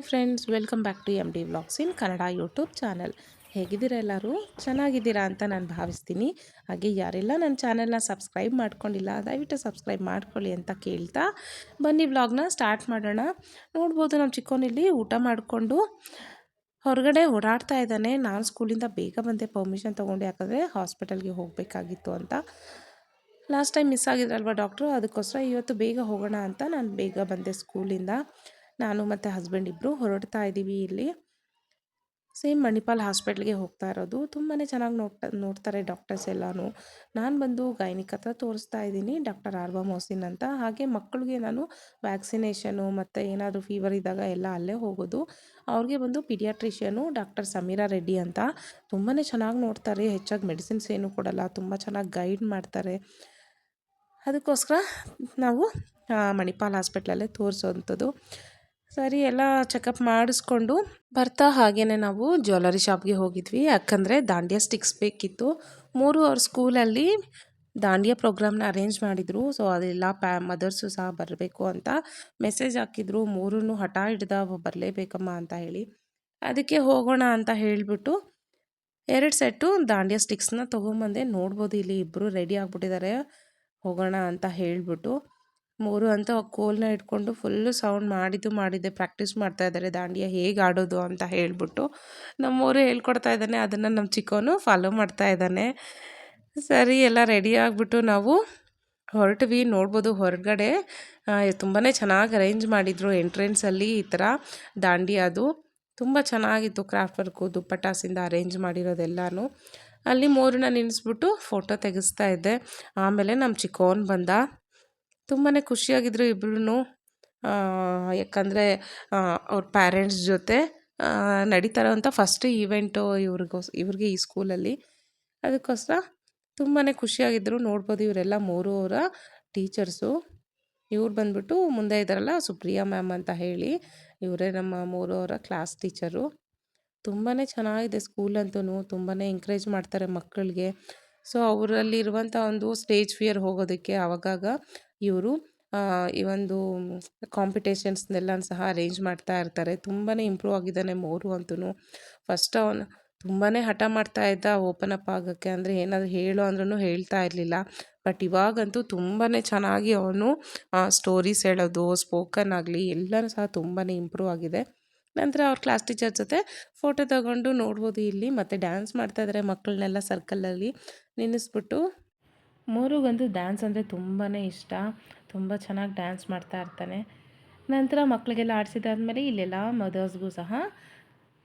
Friends, welcome back to M D vlogs in Kannada YouTube channel. ಹೇಗಿದ್ದೀರಾ ಎಲ್ಲರೂ? ಚೆನ್ನಾಗಿದ್ದೀರಾ ಅಂತ ನಾನು ಭಾವಿಸ್ತೀನಿ. ಹಾಗೆ ಯಾರೆಲ್ಲ ನನ್ನ ಚಾನಲ್ನ ಸಬ್ಸ್ಕ್ರೈಬ್ ಮಾಡ್ಕೊಂಡಿಲ್ಲ ದಯವಿಟ್ಟು ಸಬ್ಸ್ಕ್ರೈಬ್ ಮಾಡ್ಕೊಳ್ಳಿ ಅಂತ ಕೇಳ್ತಾ ಬನ್ನಿ ವ್ಲಾಗ್ನ ಸ್ಟಾರ್ಟ್ ಮಾಡೋಣ. ನೋಡ್ಬೋದು ನಮ್ಮ ಚಿಕ್ಕೋನಿಲ್ಲಿ ಊಟ ಮಾಡಿಕೊಂಡು ಹೊರಗಡೆ ಓಡಾಡ್ತಾ ಇದ್ದಾನೆ. ನಾನು ಸ್ಕೂಲಿಂದ ಬೇಗ ಬಂದೆ, ಪರ್ಮಿಷನ್ ತೊಗೊಂಡು, ಯಾಕಂದರೆ ಹಾಸ್ಪಿಟಲ್ಗೆ ಹೋಗಬೇಕಾಗಿತ್ತು ಅಂತ. ಲಾಸ್ಟ್ ಟೈಮ್ ಮಿಸ್ ಆಗಿದ್ರಲ್ವ ಡಾಕ್ಟ್ರು, ಅದಕ್ಕೋಸ್ಕರ ಇವತ್ತು ಬೇಗ ಹೋಗೋಣ ಅಂತ ನಾನು ಬೇಗ ಬಂದೆ ಸ್ಕೂಲಿಂದ. ನಾನು ಮತ್ತು ಹಸ್ಬೆಂಡ್ ಇಬ್ಬರು ಹೊರಡ್ತಾ ಇದ್ದೀವಿ. ಇಲ್ಲಿ ಸೇಮ್ ಮಣಿಪಾಲ್ ಹಾಸ್ಪಿಟ್ಲ್ಗೆ ಹೋಗ್ತಾ ಇರೋದು. ತುಂಬಾ ಚೆನ್ನಾಗಿ ನೋಡ್ತಾರೆ ಡಾಕ್ಟರ್ಸ್ ಎಲ್ಲನೂ. ನಾನು ಬಂದು ಗೈನಿಕ್ ಹತ್ರ ತೋರಿಸ್ತಾ ಇದ್ದೀನಿ, ಡಾಕ್ಟರ್ ಆರ್ವಾ ಮೊಹಸಿನ್ ಅಂತ. ಹಾಗೆ ಮಕ್ಕಳಿಗೆ ನಾನು ವ್ಯಾಕ್ಸಿನೇಷನು ಮತ್ತು ಏನಾದರೂ ಫೀವರ್ ಇದ್ದಾಗ ಎಲ್ಲ ಅಲ್ಲೇ ಹೋಗೋದು. ಅವ್ರಿಗೆ ಬಂದು ಪೀಡಿಯಾಟ್ರಿಷಿಯನು ಡಾಕ್ಟರ್ ಸಮೀರಾ ರೆಡ್ಡಿ ಅಂತ. ತುಂಬಾ ಚೆನ್ನಾಗಿ ನೋಡ್ತಾರೆ, ಹೆಚ್ಚಾಗಿ ಮೆಡಿಸಿನ್ಸ್ ಏನೂ ಕೊಡಲ್ಲ, ತುಂಬ ಚೆನ್ನಾಗಿ ಗೈಡ್ ಮಾಡ್ತಾರೆ. ಅದಕ್ಕೋಸ್ಕರ ನಾವು ಮಣಿಪಾಲ್ ಹಾಸ್ಪಿಟ್ಲಲ್ಲೇ ತೋರಿಸೋವಂಥದ್ದು. ಸರಿ, ಎಲ್ಲ ಚೆಕಪ್ ಮಾಡಿಸ್ಕೊಂಡು ಬರ್ತಾ ಹಾಗೇ ನಾವು ಜ್ಯುವೆಲರಿ ಶಾಪ್ಗೆ ಹೋಗಿದ್ವಿ. ಯಾಕಂದರೆ ದಾಂಡಿಯಾ ಸ್ಟಿಕ್ಸ್ ಬೇಕಿತ್ತು. 3 ಅವ್ರ ಸ್ಕೂಲಲ್ಲಿ ದಾಂಡಿಯಾ ಪ್ರೋಗ್ರಾಮ್ನ ಅರೇಂಜ್ ಮಾಡಿದರು. ಸೊ ಅದೆಲ್ಲ ಮದರ್ಸು ಸಹ ಬರಬೇಕು ಅಂತ ಮೆಸೇಜ್ ಹಾಕಿದ್ರು. 3 ಹಠ ಹಿಡ್ದ ಬರಲೇಬೇಕಮ್ಮ ಅಂತ ಹೇಳಿ, ಅದಕ್ಕೆ ಹೋಗೋಣ ಅಂತ ಹೇಳಿಬಿಟ್ಟು 2 ಸೆಟ್ಟು ದಾಂಡಿಯಾ ಸ್ಟಿಕ್ಸ್ನ ತೊಗೊಂಬಂದೆ. ನೋಡ್ಬೋದು ಇಲ್ಲಿ ಇಬ್ಬರು ರೆಡಿ ಆಗಿಬಿಟ್ಟಿದ್ದಾರೆ ಹೋಗೋಣ ಅಂತ ಹೇಳಿಬಿಟ್ಟು. 3 ಅಂತೂ ಆ ಕೋಲ್ನ ಇಟ್ಕೊಂಡು ಫುಲ್ಲು ಸೌಂಡ್ ಮಾಡಿದ್ದೆ ಪ್ರಾಕ್ಟೀಸ್ ಮಾಡ್ತಾ ಇದ್ದಾರೆ ದಾಂಡಿಯಾ ಹೇಗೆ ಆಡೋದು ಅಂತ ಹೇಳಿಬಿಟ್ಟು. ನಮ್ಮವರು ಹೇಳ್ಕೊಡ್ತಾ ಇದ್ದಾನೆ, ಅದನ್ನು ನಮ್ಮ ಚಿಕ್ಕವನು ಫಾಲೋ ಮಾಡ್ತಾ ಇದ್ದಾನೆ. ಸರಿ, ಎಲ್ಲ ರೆಡಿ ಆಗಿಬಿಟ್ಟು ನಾವು ಹೊರಟ್ವಿ. ನೋಡ್ಬೋದು ಹೊರಗಡೆ ತುಂಬಾ ಚೆನ್ನಾಗಿ ಅರೇಂಜ್ ಮಾಡಿದರು. ಎಂಟ್ರೆನ್ಸಲ್ಲಿ ಈ ಥರ ದಾಂಡಿಯಾದು ತುಂಬ ಚೆನ್ನಾಗಿತ್ತು. ಕ್ರಾಫ್ಟ್ ವರ್ಕು, ದುಪ್ಪಟ್ಟಾಸಿಂದ ಅರೇಂಜ್ ಮಾಡಿರೋದೆಲ್ಲನೂ. ಅಲ್ಲಿ 3 ನಿಲ್ಲಿಸ್ಬಿಟ್ಟು ಫೋಟೋ ತೆಗೆಸ್ತಾ ಇದ್ದೆ. ಆಮೇಲೆ ನಮ್ಮ ಚಿಕ್ಕವನು ಬಂದ. ತುಂಬಾ ಖುಷಿಯಾಗಿದ್ದರು ಇಬ್ಬರೂ. ಯಾಕಂದರೆ ಅವ್ರ ಪ್ಯಾರೆಂಟ್ಸ್ ಜೊತೆ ನಡೀತಾ ಇರೋವಂಥ ಫಸ್ಟ್ ಈವೆಂಟು ಇವ್ರಿಗೆ ಈ ಸ್ಕೂಲಲ್ಲಿ. ಅದಕ್ಕೋಸ್ಕರ ತುಂಬಾ ಖುಷಿಯಾಗಿದ್ದರು. ನೋಡ್ಬೋದು ಇವರೆಲ್ಲ 3 ಅವರ ಟೀಚರ್ಸು. ಇವ್ರು ಬಂದ್ಬಿಟ್ಟು ಮುಂದೆ ಇದ್ದಾರಲ್ಲ, ಸುಪ್ರಿಯಾ ಮ್ಯಾಮ್ ಅಂತ ಹೇಳಿ, ಇವರೇ ನಮ್ಮ 3 ಅವರ ಕ್ಲಾಸ್ ಟೀಚರು. ತುಂಬಾ ಚೆನ್ನಾಗಿದೆ ಸ್ಕೂಲಂತೂ. ತುಂಬಾ ಎಂಕರೇಜ್ ಮಾಡ್ತಾರೆ ಮಕ್ಕಳಿಗೆ. ಸೊ ಅವರಲ್ಲಿರುವಂಥ ಒಂದು ಸ್ಟೇಜ್ ಫಿಯರ್ ಹೋಗೋದಕ್ಕೆ ಆವಾಗಾಗ ಇವರು ಈ ಒಂದು ಕಾಂಪಿಟೇಷನ್ಸ್ನೆಲ್ಲ ಸಹ ಅರೇಂಜ್ ಮಾಡ್ತಾ ಇರ್ತಾರೆ. ತುಂಬಾ ಇಂಪ್ರೂವ್ ಆಗಿದ್ದಾನೆ ಮೋರು ಅಂತೂ. ಫಸ್ಟ್ ಅವನು ತುಂಬಾ ಹಠ ಮಾಡ್ತಾ ಇದ್ದ ಓಪನ್ ಅಪ್ ಆಗೋಕ್ಕೆ, ಅಂದರೆ ಏನಾದರೂ ಹೇಳು ಅಂದ್ರೂ ಹೇಳ್ತಾ ಇರಲಿಲ್ಲ. ಬಟ್ ಇವಾಗಂತೂ ತುಂಬಾ ಚೆನ್ನಾಗಿ ಅವನು ಸ್ಟೋರೀಸ್ ಹೇಳೋದು, ಸ್ಪೋಕನ್ ಆಗಲಿ ಎಲ್ಲನೂ ಸಹ ತುಂಬಾ ಇಂಪ್ರೂವ್ ಆಗಿದೆ. ನಂತರ ಅವ್ರ ಕ್ಲಾಸ್ ಟೀಚರ್ ಜೊತೆ ಫೋಟೋ ತಗೊಂಡು ನೋಡ್ಬೋದು ಇಲ್ಲಿ. ಮತ್ತು ಡ್ಯಾನ್ಸ್ ಮಾಡ್ತಾಯಿದ್ದಾರೆ ಮಕ್ಕಳನ್ನೆಲ್ಲ ಸರ್ಕಲಲ್ಲಿ ನಿಲ್ಲಿಸ್ಬಿಟ್ಟು. ಮೋರುಗಂತೂ ಡ್ಯಾನ್ಸ್ ಅಂದರೆ ತುಂಬಾ ಇಷ್ಟ, ತುಂಬ ಚೆನ್ನಾಗಿ ಡ್ಯಾನ್ಸ್ ಮಾಡ್ತಾ ಇರ್ತಾನೆ. ನಂತರ ಮಕ್ಕಳಿಗೆಲ್ಲ ಆಡಿಸಿದಾದ್ಮೇಲೆ ಇಲ್ಲೆಲ್ಲ ಮದರ್ಸ್ಗೂ ಸಹ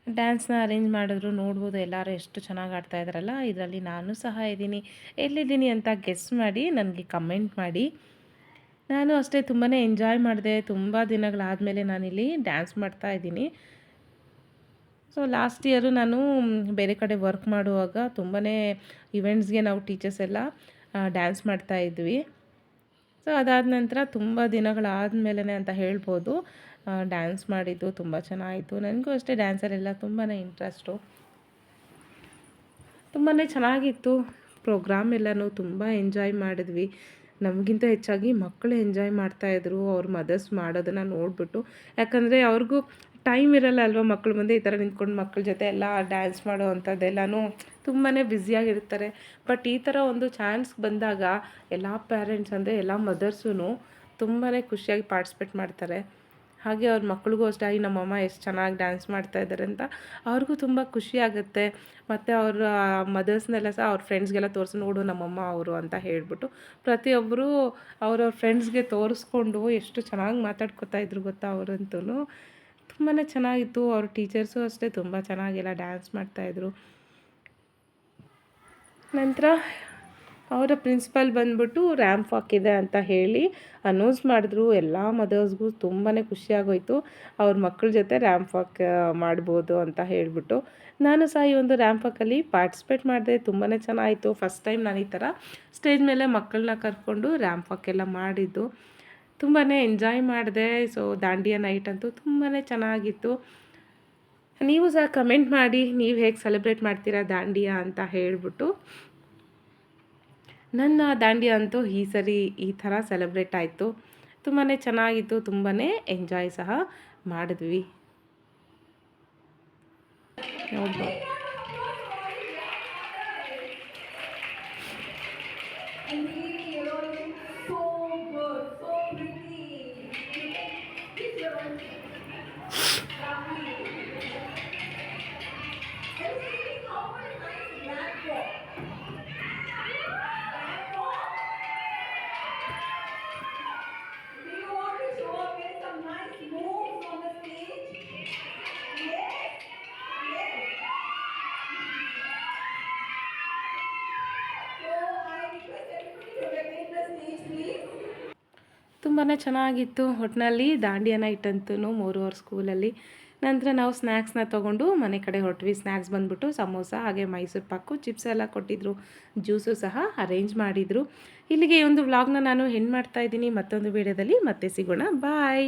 ಡ್ಯಾನ್ಸ್ನ ಅರೇಂಜ್ ಮಾಡಿದ್ರು. ನೋಡ್ಬೋದು ಎಲ್ಲರೂ ಎಷ್ಟು ಚೆನ್ನಾಗಿ ಆಡ್ತಾ ಇದ್ದಾರಲ್ಲ. ಇದರಲ್ಲಿ ನಾನು ಸಹ ಇದ್ದೀನಿ. ಎಲ್ಲಿದ್ದೀನಿ ಅಂತ ಗೆಸ್ ಮಾಡಿ ನನಗೆ ಕಮೆಂಟ್ ಮಾಡಿ. ನಾನು ಅಷ್ಟೇ ತುಂಬಾ ಎಂಜಾಯ್ ಮಾಡಿದೆ. ತುಂಬ ದಿನಗಳಾದಮೇಲೆ ನಾನಿಲ್ಲಿ ಡ್ಯಾನ್ಸ್ ಮಾಡ್ತಾ ಇದ್ದೀನಿ. ಸೊ ಲಾಸ್ಟ್ ಇಯರು ನಾನು ಬೇರೆ ಕಡೆ ವರ್ಕ್ ಮಾಡುವಾಗ ತುಂಬಾ ಇವೆಂಟ್ಸ್ಗೆ ನಾವು ಟೀಚರ್ಸ್ ಎಲ್ಲ ಡ್ಯಾನ್ಸ್ ಮಾಡ್ತಾಯಿದ್ವಿ. ಸೊ ಅದಾದ ನಂತರ ತುಂಬ ದಿನಗಳಾದಮೇಲೆ ಅಂತ ಹೇಳ್ಬೋದು ಡ್ಯಾನ್ಸ್ ಮಾಡಿದ್ದು. ತುಂಬ ಚೆನ್ನಾಯಿತು. ನನಗೂ ಅಷ್ಟೇ ಡ್ಯಾನ್ಸಲ್ಲೆಲ್ಲ ತುಂಬಾ ಇಂಟ್ರೆಸ್ಟು. ತುಂಬಾ ಚೆನ್ನಾಗಿತ್ತು ಪ್ರೋಗ್ರಾಮ್ ಎಲ್ಲನೂ. ತುಂಬ ಎಂಜಾಯ್ ಮಾಡಿದ್ವಿ. ನಮಗಿಂತ ಹೆಚ್ಚಾಗಿ ಮಕ್ಕಳು ಎಂಜಾಯ್ ಮಾಡ್ತಾಯಿದ್ರು ಅವ್ರ ಮದರ್ಸ್ ಮಾಡೋದನ್ನು ನೋಡಿಬಿಟ್ಟು. ಯಾಕಂದರೆ ಅವ್ರಿಗೂ ಟೈಮ್ ಇರಲ್ಲ ಅಲ್ವ, ಮಕ್ಕಳು ಮುಂದೆ ಈ ಥರ ನಿಂತ್ಕೊಂಡು ಮಕ್ಕಳ ಜೊತೆ ಎಲ್ಲ ಡ್ಯಾನ್ಸ್ ಮಾಡೋ ಅಂಥದ್ದೆಲ್ಲನೂ ತುಂಬಾ ಬ್ಯುಸಿಯಾಗಿರ್ತಾರೆ. ಬಟ್ ಈ ಥರ ಒಂದು ಚಾನ್ಸ್ ಬಂದಾಗ ಎಲ್ಲ ಪೇರೆಂಟ್ಸ್, ಅಂದರೆ ಎಲ್ಲ ಮದರ್ಸೂ ತುಂಬಾ ಖುಷಿಯಾಗಿ ಪಾರ್ಟಿಸಿಪೇಟ್ ಮಾಡ್ತಾರೆ. ಹಾಗೆ ಅವ್ರ ಮಕ್ಳಿಗೂ ಅಷ್ಟೇ, ನಮ್ಮಮ್ಮ ಎಷ್ಟು ಚೆನ್ನಾಗಿ ಡ್ಯಾನ್ಸ್ ಮಾಡ್ತಾಯಿದ್ದಾರೆ ಅಂತ ಅವ್ರಿಗೂ ತುಂಬ ಖುಷಿಯಾಗುತ್ತೆ. ಮತ್ತು ಅವರ ಮದರ್ಸ್ನೆಲ್ಲ ಸಹ ಅವ್ರ ಫ್ರೆಂಡ್ಸ್ಗೆಲ್ಲ ತೋರಿಸಿ, ನೋಡು ನಮ್ಮಮ್ಮ ಅವರು ಅಂತ ಹೇಳಿಬಿಟ್ಟು ಪ್ರತಿಯೊಬ್ಬರು ಅವ್ರವ್ರ ಫ್ರೆಂಡ್ಸ್ಗೆ ತೋರಿಸ್ಕೊಂಡು ಎಷ್ಟು ಚೆನ್ನಾಗಿ ಮಾತಾಡ್ಕೊತಾ ಇದ್ರು ಗೊತ್ತಾ ಅವರಂತೂ. ತುಂಬಾ ಚೆನ್ನಾಗಿತ್ತು. ಅವ್ರ ಟೀಚರ್ಸು ಅಷ್ಟೇ ತುಂಬ ಚೆನ್ನಾಗೆಲ್ಲ ಡ್ಯಾನ್ಸ್ ಮಾಡ್ತಾಯಿದ್ರು. ನಂತರ ಅವರ ಪ್ರಿನ್ಸಿಪಲ್ ಬಂದ್ಬಿಟ್ಟು ರ್ಯಾಂಪ್ ವಾಕ್ ಇದೆ ಅಂತ ಹೇಳಿ ಅನೌನ್ಸ್ ಮಾಡಿದ್ರು. ಎಲ್ಲ ಮದರ್ಸ್ಗೂ ತುಂಬಾ ಖುಷಿಯಾಗೋಯಿತು, ಅವ್ರ ಮಕ್ಕಳ ಜೊತೆ ರ್ಯಾಂಪ್ ವಾಕ್ ಮಾಡ್ಬೋದು ಅಂತ ಹೇಳಿಬಿಟ್ಟು. ನಾನು ಸಹ ಈ ಒಂದು ರ್ಯಾಂಪ್ ವಾಕಲ್ಲಿ ಪಾರ್ಟಿಸಿಪೇಟ್ ಮಾಡಿದೆ. ತುಂಬಾ ಚೆನ್ನಾಯಿತು. ಫಸ್ಟ್ ಟೈಮ್ ನಾನು ಈ ಥರ ಸ್ಟೇಜ್ ಮೇಲೆ ಮಕ್ಕಳನ್ನ ಕರ್ಕೊಂಡು ರ್ಯಾಂಪ್ ವಾಕ್ ಎಲ್ಲ ಮಾಡಿದ್ದು. ತುಂಬಾ ಎಂಜಾಯ್ ಮಾಡಿದೆ. ಸೊ ದಾಂಡಿಯಾ ನೈಟ್ ಅಂತೂ ತುಂಬಾ ಚೆನ್ನಾಗಿತ್ತು. ನೀವು ಸಹ ಕಮೆಂಟ್ ಮಾಡಿ, ನೀವು ಹೇಗೆ ಸೆಲೆಬ್ರೇಟ್ ಮಾಡ್ತೀರಾ ದಾಂಡಿಯಾ ಅಂತ ಹೇಳಿಬಿಟ್ಟು. ನನ್ನ ದಾಂಡಿಯಾ ಅಂತೂ ಈ ಸರಿ ಈ ಥರ ಸೆಲೆಬ್ರೇಟ್ ಆಯಿತು. ತುಂಬಾ ಚೆನ್ನಾಗಿತ್ತು. ತುಂಬಾ ಎಂಜಾಯ್ ಸಹ ಮಾಡಿದ್ವಿ. ನೋಡ್ಬೋದು. ತುಂಬಾ ಚೆನ್ನಾಗಿತ್ತು ಒಟ್ಟಿನಲ್ಲಿ ದಾಂಡಿಯನ ಇಟ್ಟಂತೂ 3 ಅವರ್ ಸ್ಕೂಲಲ್ಲಿ. ನಂತರ ನಾವು ಸ್ನ್ಯಾಕ್ಸ್ನ ತೊಗೊಂಡು ಮನೆ ಕಡೆ ಹೊರಟ್ವಿ. ಸ್ನ್ಯಾಕ್ಸ್ ಬಂದುಬಿಟ್ಟು ಸಮೋಸ ಹಾಗೆ ಮೈಸೂರು ಪಾಕು, ಚಿಪ್ಸ್ ಎಲ್ಲ ಕೊಟ್ಟಿದ್ದರು, ಜ್ಯೂಸು ಸಹ ಅರೇಂಜ್ ಮಾಡಿದರು. ಇಲ್ಲಿಗೆ ಈ ಒಂದು ವ್ಲಾಗ್ನ ನಾನು ಎಂಡ್ ಮಾಡ್ತಾ ಇದ್ದೀನಿ. ಮತ್ತೊಂದು ವೀಡಿಯೋದಲ್ಲಿ ಮತ್ತೆ ಸಿಗೋಣ. ಬಾಯ್.